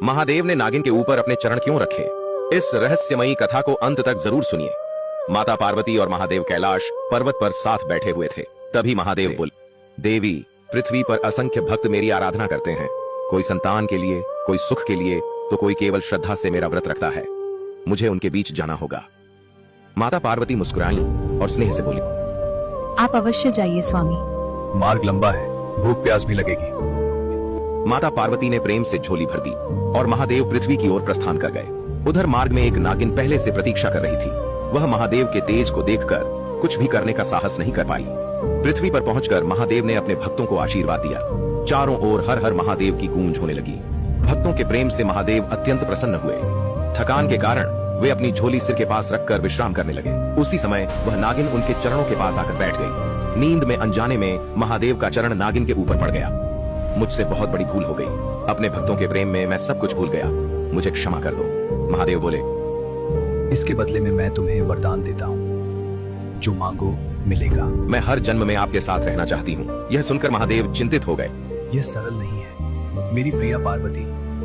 महादेव ने नागिन के ऊपर अपने चरण क्यों रखे? इस रहस्यमयी कथा को अंत तक जरूर सुनिए। माता पार्वती और महादेव कैलाश पर्वत पर साथ बैठे हुए थे। तभी महादेव बोले, देवी, पृथ्वी पर असंख्य भक्त मेरी आराधना करते हैं, कोई संतान के लिए, कोई सुख के लिए, तो कोई केवल श्रद्धा से मेरा व्रत रखता है। मुझे उनके बीच जाना होगा। माता पार्वती मुस्कुराई और स्नेह से बोली, आप अवश्य जाइए स्वामी। मार्ग लंबा है, भूख प्यास भी लगेगी। माता पार्वती ने प्रेम से झोली भर दी और महादेव पृथ्वी की ओर प्रस्थान कर गए। उधर मार्ग में एक नागिन पहले से प्रतीक्षा कर रही थी। वह महादेव के तेज को देखकर कुछ भी करने का साहस नहीं कर पाई। पृथ्वी पर पहुंचकर महादेव ने अपने भक्तों को आशीर्वाद दिया। चारों ओर हर हर महादेव की गूंज होने लगी। भक्तों के प्रेम से महादेव अत्यंत प्रसन्न हुए। थकान के कारण वे अपनी झोली सिर के पास रखकर विश्राम करने लगे। उसी समय वह नागिन उनके चरणों के पास आकर बैठ गई। नींद में अनजाने में महादेव का चरण नागिन के ऊपर पड़ गया। मुझसे बहुत बड़ी भूल हो गई। अपने भक्तों के प्रेम में मैं सब कुछ भूल गया। मुझे क्षमा कर दो। महादेव बोले, इसके बदले में मैं तुम्हें वरदान देता हूँ, जो मांगो मिलेगा। मैं हर जन्म में आपके साथ रहना चाहती हूँ। यह सुनकर महादेव चिंतित हो गए। यह सरल नहीं है मेरी प्रिया पार्वती,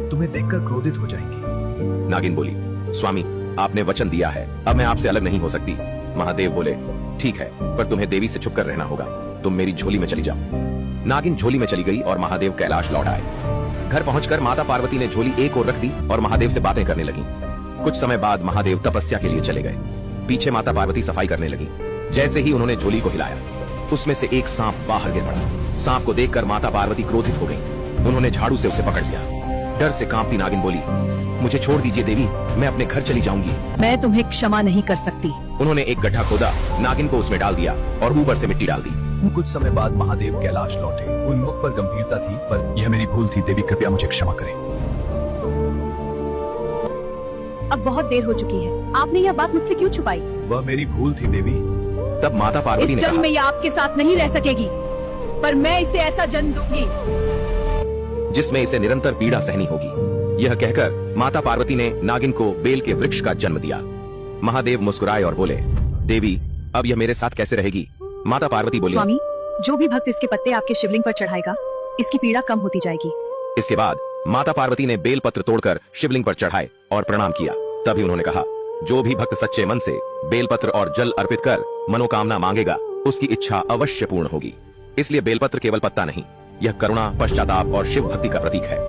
तुम्हें देखकर क्रोधित हो जाएंगी। नागिन बोली, स्वामी, आपने वचन दिया है, अब मैं आपसे अलग नहीं हो सकती। महादेव बोले, ठीक है, पर तुम्हें देवी से छुपकर रहना होगा। तुम मेरी झोली में चली जाओ। नागिन झोली में चली गई और महादेव कैलाश लौट आए। घर पहुंचकर माता पार्वती ने झोली एक ओर रख दी और महादेव से बातें करने लगी। कुछ समय बाद महादेव तपस्या के लिए चले गए। पीछे माता पार्वती सफाई करने लगी। जैसे ही उन्होंने झोली को हिलाया, उसमें से एक सांप बाहर गिर पड़ा। सांप को देखकर माता पार्वती क्रोधित हो गई। उन्होंने झाड़ू से उसे पकड़ लिया। डर से कांपती नागिन बोली, मुझे छोड़ दीजिए देवी, मैं अपने घर चली जाऊंगी। मैं तुम्हें क्षमा नहीं कर सकती। उन्होंने एक गड्ढा खोदा, नागिन को उसमें डाल दिया और ऊपर से मिट्टी डाल दी। कुछ समय बाद महादेव कैलाश लौटे। उन मुख पर गंभीरता थी, पर यह मेरी भूल थी। देवी कृपया मुझे क्षमा करें। अब बहुत देर हो चुकी है, आपने यह बात मुझसे क्यों छुपाई? वह मेरी भूल थी देवी। तब माता पार्वती इस ने जन्म कहा, में यह आपके साथ नहीं रह सकेगी, पर मैं इसे ऐसा जन्म दूंगी जिसमें इसे निरंतर पीड़ा सहनी होगी। यह कहकर माता पार्वती ने नागिन को बेल के वृक्ष का जन्म दिया। महादेव मुस्कुराए और बोले, देवी, अब यह मेरे साथ कैसे रहेगी? माता पार्वती बोली, स्वामी, जो भी भक्त इसके पत्ते आपके शिवलिंग पर चढ़ाएगा, इसकी पीड़ा कम होती जाएगी। इसके बाद माता पार्वती ने बेल पत्र तोड़कर शिवलिंग पर चढ़ाए और प्रणाम किया। तभी उन्होंने कहा, जो भी भक्त सच्चे मन से बेलपत्र और जल अर्पित कर मनोकामना मांगेगा, उसकी इच्छा अवश्य पूर्ण होगी। इसलिए बेलपत्र केवल पत्ता नहीं, यह करुणा, पश्चाताप और शिव भक्ति का प्रतीक है।